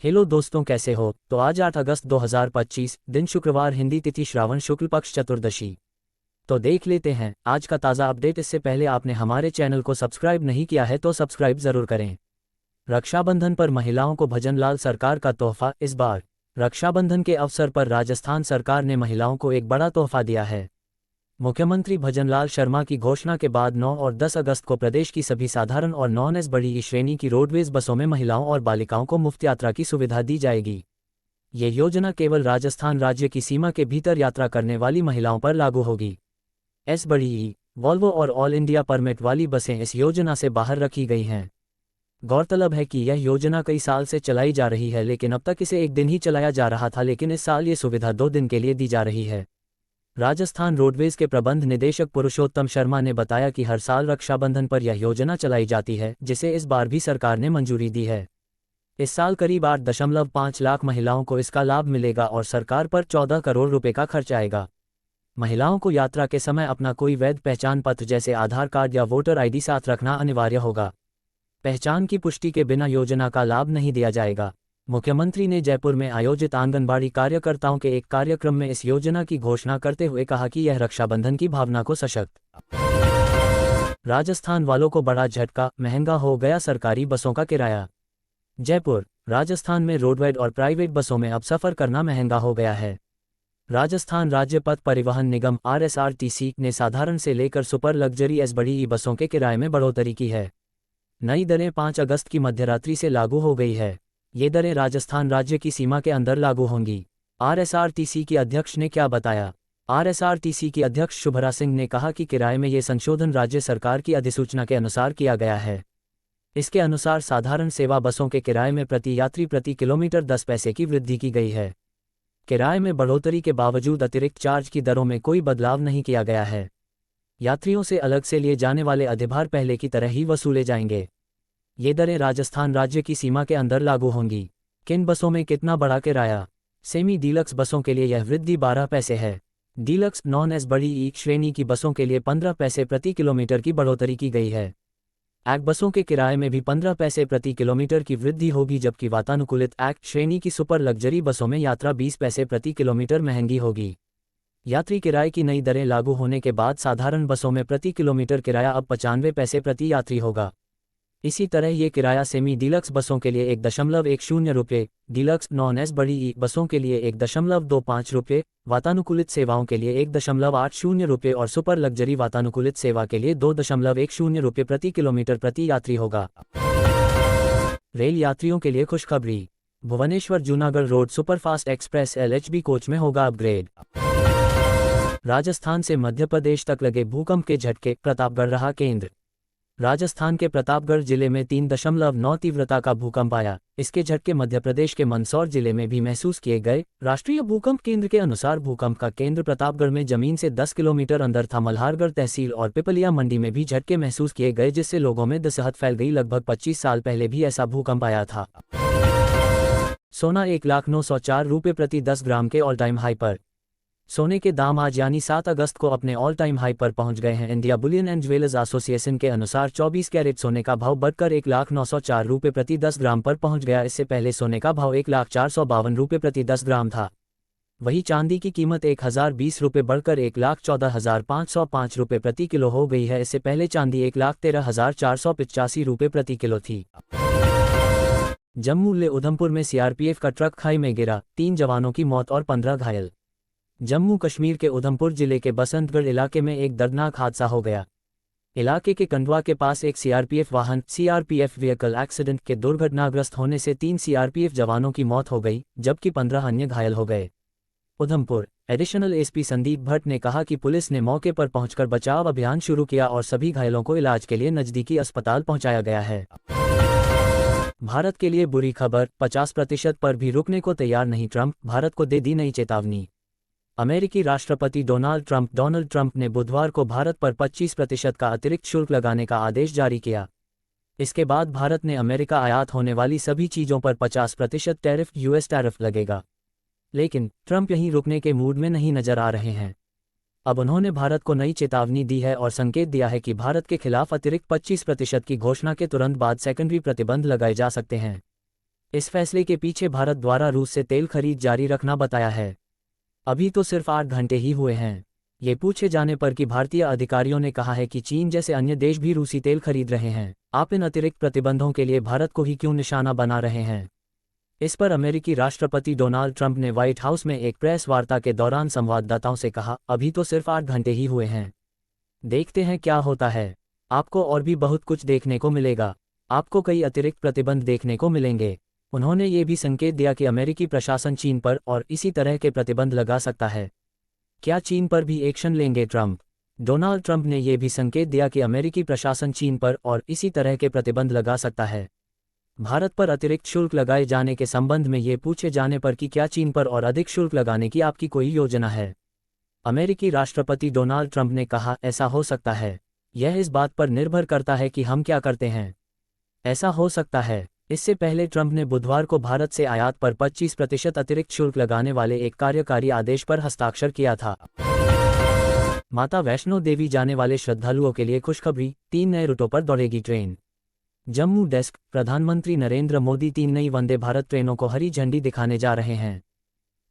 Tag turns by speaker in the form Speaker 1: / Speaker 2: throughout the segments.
Speaker 1: Hello दोस्तों, कैसे हो? तो आज 8 अगस्त 2025 दिन शुक्रवार, हिंदी तिथि श्रावण शुक्ल पक्ष चतुर्दशी। तो देख लेते हैं आज का ताज़ा अपडेट। इससे पहले आपने हमारे चैनल को सब्सक्राइब नहीं किया है तो सब्सक्राइब जरूर करें। रक्षाबंधन पर महिलाओं को भजनलाल सरकार का तोहफा। इस बार रक्षाबंधन के अवसर पर राजस्थान सरकार ने महिलाओं को एक बड़ा तोहफा दिया है। मुख्यमंत्री भजनलाल शर्मा की घोषणा के बाद 9 और 10 अगस्त को प्रदेश की सभी साधारण और नॉन एस बड़ी ई श्रेणी की रोडवेज बसों में महिलाओं और बालिकाओं को मुफ्त यात्रा की सुविधा दी जाएगी। ये योजना केवल राजस्थान राज्य की सीमा के भीतर यात्रा करने वाली महिलाओं पर लागू होगी। एस बड़ी ई, वॉल्वो और ऑल इंडिया परमिट वाली बसें इस योजना से बाहर रखी गई हैं। गौरतलब है कि यह योजना कई साल से चलाई जा रही है, लेकिन अब तक इसे एक दिन ही चलाया जा रहा था, लेकिन इस साल ये सुविधा 2 दिन के लिए दी जा रही है। राजस्थान रोडवेज के प्रबंध निदेशक पुरुषोत्तम शर्मा ने बताया कि हर साल रक्षाबंधन पर यह योजना चलाई जाती है, जिसे इस बार भी सरकार ने मंजूरी दी है। इस साल करीब 8.5 लाख महिलाओं को इसका लाभ मिलेगा और सरकार पर 14 करोड़ रुपए का खर्च आएगा। महिलाओं को यात्रा के समय अपना कोई वैध पहचान पत्र जैसे आधार कार्ड या वोटर आईडी साथ रखना अनिवार्य होगा। पहचान की पुष्टि के बिना योजना का लाभ नहीं दिया जाएगा। मुख्यमंत्री ने जयपुर में आयोजित आंगनबाड़ी कार्यकर्ताओं के एक कार्यक्रम में इस योजना की घोषणा करते हुए कहा कि यह रक्षाबंधन की भावना को सशक्त। राजस्थान वालों को बड़ा झटका, महंगा हो गया सरकारी बसों का किराया। जयपुर, राजस्थान में रोडवेज और प्राइवेट बसों में अब सफर करना महंगा हो गया है। राजस्थान राज्य पथ परिवहन निगम RSRTC ने साधारण से लेकर सुपर लग्जरी एस बड़ी ई बसों के किराए में बढ़ोतरी की है। नई दरें 5 अगस्त की मध्यरात्रि से लागू हो गई है। ये दरें राजस्थान राज्य की सीमा के अंदर लागू होंगी। RSRTC की अध्यक्ष ने क्या बताया? RSRTC की अध्यक्ष शुभरा सिंह ने कहा कि किराए में ये संशोधन राज्य सरकार की अधिसूचना के अनुसार किया गया है। इसके अनुसार साधारण सेवा बसों के किराए में प्रति यात्री प्रति किलोमीटर 10 पैसे की वृद्धि की गई है। किराए में बढ़ोतरी के बावजूद अतिरिक्त चार्ज की दरों में कोई बदलाव नहीं किया गया है। यात्रियों से अलग से लिए जाने वाले अधिभार पहले की तरह ही वसूले जाएंगे। ये दरें राजस्थान राज्य की सीमा के अंदर लागू होंगी। किन बसों में कितना बढ़ा किराया? सेमी डीलक्स बसों के लिए यह वृद्धि 12 पैसे है। डीलक्स नॉन एस बड़ी ई श्रेणी की बसों के लिए 15 पैसे प्रति किलोमीटर की बढ़ोतरी की गई है। एक्ट बसों के किराए में भी 15 पैसे प्रति किलोमीटर की वृद्धि होगी, जबकि वातानुकूलित एक्ट श्रेणी की सुपर लग्जरी बसों में यात्रा 20 पैसे प्रति किलोमीटर महंगी होगी। यात्री किराए की नई दरें लागू होने के बाद साधारण बसों में प्रति किलोमीटर किराया अब 95 पैसे प्रति यात्री होगा। इसी तरह ये किराया सेमी डीलक्स बसों के लिए 1.10 रुपये, डीलक्स नॉन एस बड़ी ई बसों के लिए 1.25 रुपये, वातानुकूलित सेवाओं के लिए 1.80 रुपये और सुपर लग्जरी वातानुकूलित सेवा के लिए 2.10 रुपये प्रति किलोमीटर प्रति यात्री होगा। रेल यात्रियों के लिए खुशखबरी। Bhubaneswar Junagarh road superfast express LHB coach में होगा अपग्रेड। राजस्थान से मध्य प्रदेश तक लगे भूकंप के झटके, प्रतापगढ़ रहा केंद्र। राजस्थान के प्रतापगढ़ जिले में 3.9 तीव्रता का भूकंप आया। इसके झटके मध्य प्रदेश के मंदसौर जिले में भी महसूस किए गए। राष्ट्रीय भूकंप केंद्र के अनुसार भूकंप का केंद्र प्रतापगढ़ में जमीन से 10 किलोमीटर अंदर था। मल्हारगढ़ तहसील और पिपलिया मंडी में भी झटके महसूस किए गए, जिससे लोगों में दहशत फैल गई। लगभग 25 साल पहले भी ऐसा भूकंप आया था। सोना 1,09,04 रुपये प्रति 10 ग्राम के ऑल टाइम हाई पर। सोने के दाम आज यानी 7 अगस्त को अपने ऑल टाइम हाई पर पहुंच गए हैं। India Boolean and jewellers association के अनुसार 24 कैरेट सोने का भाव बढ़कर 1,09,04 रुपये प्रति 10 ग्राम पर पहुंच गया। इससे पहले सोने का भाव 1,04,52 रुपये प्रति 10 ग्राम था। वहीं चांदी की कीमत 1,020 रुपये बढ़कर 1,14,505 रुपये प्रति किलो हो गई है। इससे पहले चांदी 1,13,485 रुपये प्रति किलो थी। जम्मू ले उधमपुर में CRPF का ट्रक खाई में गिरा, 3 जवानों की मौत और 15 घायल। जम्मू कश्मीर के उधमपुर जिले के बसंतगढ़ इलाके में एक दर्दनाक हादसा हो गया। इलाके के कंडवा के पास एक CRPF वाहन CRPF व्हीकल एक्सीडेंट के दुर्घटनाग्रस्त होने से 3 CRPF जवानों की मौत हो गई, जबकि 15 अन्य घायल हो गए। उधमपुर एडिशनल SP संदीप भट्ट ने कहा कि पुलिस ने मौके पर पहुंचकर बचाव अभियान शुरू किया और सभी घायलों को इलाज के लिए नजदीकी अस्पताल पहुंचाया गया है। भारत के लिए बुरी खबर, 50% पर भी रुकने को तैयार नहीं ट्रंप, भारत को दे दी नई चेतावनी। अमेरिकी राष्ट्रपति डोनाल्ड ट्रंप ने बुधवार को भारत पर 25% का अतिरिक्त शुल्क लगाने का आदेश जारी किया। इसके बाद भारत ने अमेरिका आयात होने वाली सभी चीज़ों पर 50% टैरिफ US टैरिफ लगेगा। लेकिन ट्रंप यहीं रुकने के मूड में नहीं नजर आ रहे हैं। अब उन्होंने भारत को नई चेतावनी दी है और संकेत दिया है कि भारत के खिलाफ अतिरिक्त 25% की घोषणा के तुरंत बाद सेकेंडरी प्रतिबंध लगाए जा सकते हैं। इस फैसले के पीछे भारत द्वारा रूस से तेल खरीद जारी रखना बताया है। अभी तो सिर्फ 8 घंटे ही हुए हैं। ये पूछे जाने पर कि भारतीय अधिकारियों ने कहा है कि चीन जैसे अन्य देश भी रूसी तेल खरीद रहे हैं, आप इन अतिरिक्त प्रतिबंधों के लिए भारत को ही क्यों निशाना बना रहे हैं। इस पर अमेरिकी राष्ट्रपति डोनाल्ड ट्रंप ने व्हाइट हाउस में एक प्रेस वार्ता के दौरान संवाददाताओं से कहा, अभी तो सिर्फ 8 घंटे ही हुए हैं, देखते हैं क्या होता है। आपको और भी बहुत कुछ देखने को मिलेगा, आपको कई अतिरिक्त प्रतिबंध देखने को मिलेंगे। उन्होंने ये भी संकेत दिया कि अमेरिकी प्रशासन चीन पर और इसी तरह के प्रतिबंध लगा सकता है। क्या चीन पर भी एक्शन लेंगे ट्रंप? डोनाल्ड ट्रंप ने यह भी संकेत दिया कि अमेरिकी प्रशासन चीन पर और इसी तरह के प्रतिबंध लगा सकता है। भारत पर अतिरिक्त शुल्क लगाए जाने के संबंध में ये पूछे जाने पर कि क्या चीन पर और अधिक शुल्क लगाने की आपकी कोई योजना है, अमेरिकी राष्ट्रपति डोनाल्ड ट्रंप ने कहा, ऐसा हो सकता है। यह इस बात पर निर्भर करता है कि हम क्या करते हैं। ऐसा हो सकता है। इससे पहले ट्रंप ने बुधवार को भारत से आयात पर 25% अतिरिक्त शुल्क लगाने वाले एक कार्यकारी आदेश पर हस्ताक्षर किया था। माता वैष्णो देवी जाने वाले श्रद्धालुओं के लिए खुशखबरी, 3 नए रूटों पर दौड़ेगी ट्रेन। जम्मू डेस्क, प्रधानमंत्री नरेंद्र मोदी 3 नई वंदे भारत ट्रेनों को हरी झंडी दिखाने जा रहे हैं।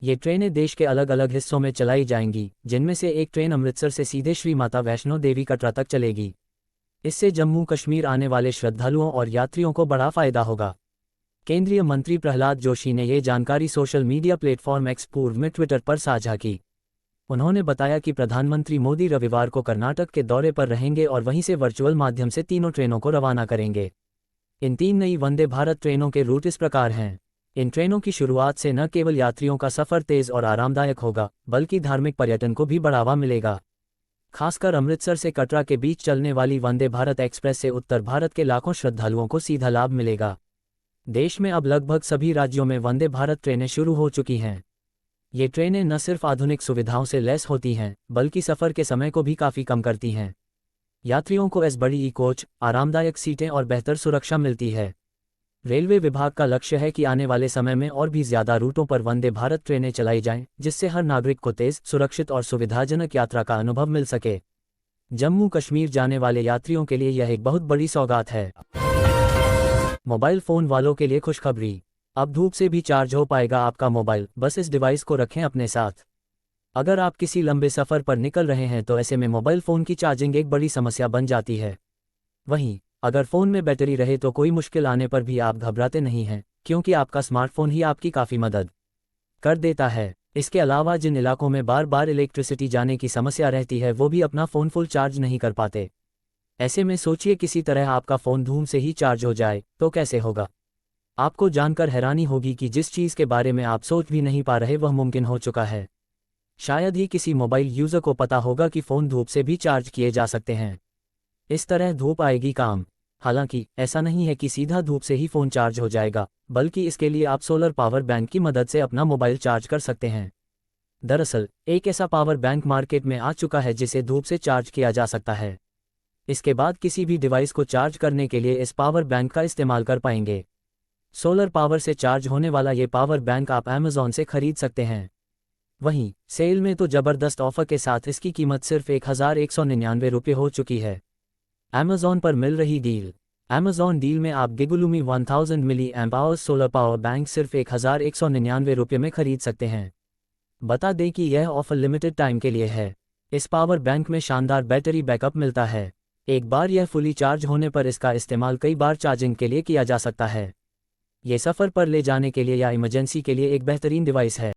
Speaker 1: ये ट्रेनें देश के अलग अलग हिस्सों में चलाई जाएंगी, जिनमें से एक ट्रेन अमृतसर से सीधे श्री माता वैष्णो देवी कटरा तक चलेगी। इससे जम्मू कश्मीर आने वाले श्रद्धालुओं और यात्रियों को बड़ा फायदा होगा। केंद्रीय मंत्री प्रहलाद जोशी ने ये जानकारी सोशल मीडिया प्लेटफॉर्म एक्स पूर्व में ट्विटर पर साझा की। उन्होंने बताया कि प्रधानमंत्री मोदी रविवार को कर्नाटक के दौरे पर रहेंगे और वहीं से वर्चुअल माध्यम से तीनों ट्रेनों को रवाना करेंगे। इन 3 नई वंदे भारत ट्रेनों के रूट इस प्रकार हैं। इन ट्रेनों की शुरुआत से न केवल यात्रियों का सफर तेज और आरामदायक होगा, बल्कि धार्मिक पर्यटन को भी बढ़ावा मिलेगा। खासकर अमृतसर से कटरा के बीच चलने वाली वंदे भारत एक्सप्रेस से उत्तर भारत के लाखों श्रद्धालुओं को सीधा लाभ मिलेगा। देश में अब लगभग सभी राज्यों में वंदे भारत ट्रेनें शुरू हो चुकी हैं। ये ट्रेनें न सिर्फ आधुनिक सुविधाओं से लैस होती हैं, बल्कि सफ़र के समय को भी काफ़ी कम करती हैं। यात्रियों को बड़ी ई कोच, आरामदायक सीटें और बेहतर सुरक्षा मिलती है। रेलवे विभाग का लक्ष्य है कि आने वाले समय में और भी ज़्यादा रूटों पर वंदे भारत ट्रेनें चलाई जाएं, जिससे हर नागरिक को तेज़, सुरक्षित और सुविधाजनक यात्रा का अनुभव मिल सके। जम्मू कश्मीर जाने वाले यात्रियों के लिए यह एक बहुत बड़ी सौगात है। मोबाइल फ़ोन वालों के लिए खुशखबरी, अब धूप से भी चार्ज हो पाएगा आपका मोबाइल, बस इस डिवाइस को रखें अपने साथ। अगर आप किसी लंबे सफ़र पर निकल रहे हैं तो ऐसे में मोबाइल फ़ोन की चार्जिंग एक बड़ी समस्या बन जाती है। वहीं अगर फ़ोन में बैटरी रहे तो कोई मुश्किल आने पर भी आप घबराते नहीं हैं, क्योंकि आपका स्मार्टफोन ही आपकी काफ़ी मदद कर देता है। इसके अलावा जिन इलाकों में बार बार इलेक्ट्रिसिटी जाने की समस्या रहती है, वो भी अपना फ़ोन फुल चार्ज नहीं कर पाते। ऐसे में सोचिए किसी तरह आपका फ़ोन धूम से ही चार्ज हो जाए तो कैसे होगा। आपको जानकर हैरानी होगी कि जिस चीज़ के बारे में आप सोच भी नहीं पा रहे वह मुमकिन हो चुका है। शायद ही किसी मोबाइल यूज़र को पता होगा कि फ़ोन धूप से भी चार्ज किए जा सकते हैं। इस तरह धूप आएगी काम। हालांकि ऐसा नहीं है कि सीधा धूप से ही फ़ोन चार्ज हो जाएगा, बल्कि इसके लिए आप सोलर पावर बैंक की मदद से अपना मोबाइल चार्ज कर सकते हैं। दरअसल एक ऐसा पावर बैंक मार्केट में आ चुका है जिसे धूप से चार्ज किया जा सकता है। इसके बाद किसी भी डिवाइस को चार्ज करने के लिए इस पावर बैंक का इस्तेमाल कर पाएंगे। सोलर पावर से चार्ज होने वाला ये पावर बैंक आप अमेज़ॉन से खरीद सकते हैं। वहीं सेल में तो ज़बरदस्त ऑफर के साथ इसकी कीमत सिर्फ 1199 रुपये हो चुकी है। अमेज़ॉन पर मिल रही डील। अमेज़ॉन डील में आप गिगुलुमी 1000 milli amp hours solar power bank सिर्फ 1199 रुपये में खरीद सकते हैं। बता दें कि यह ऑफर लिमिटेड टाइम के लिए है। इस पावर बैंक में शानदार बैटरी बैकअप मिलता है। एक बार यह फुली चार्ज होने पर इसका इस्तेमाल कई बार चार्जिंग के लिए किया जा सकता है। ये सफ़र पर ले जाने के लिए या इमरजेंसी के लिए एक बेहतरीन डिवाइस है।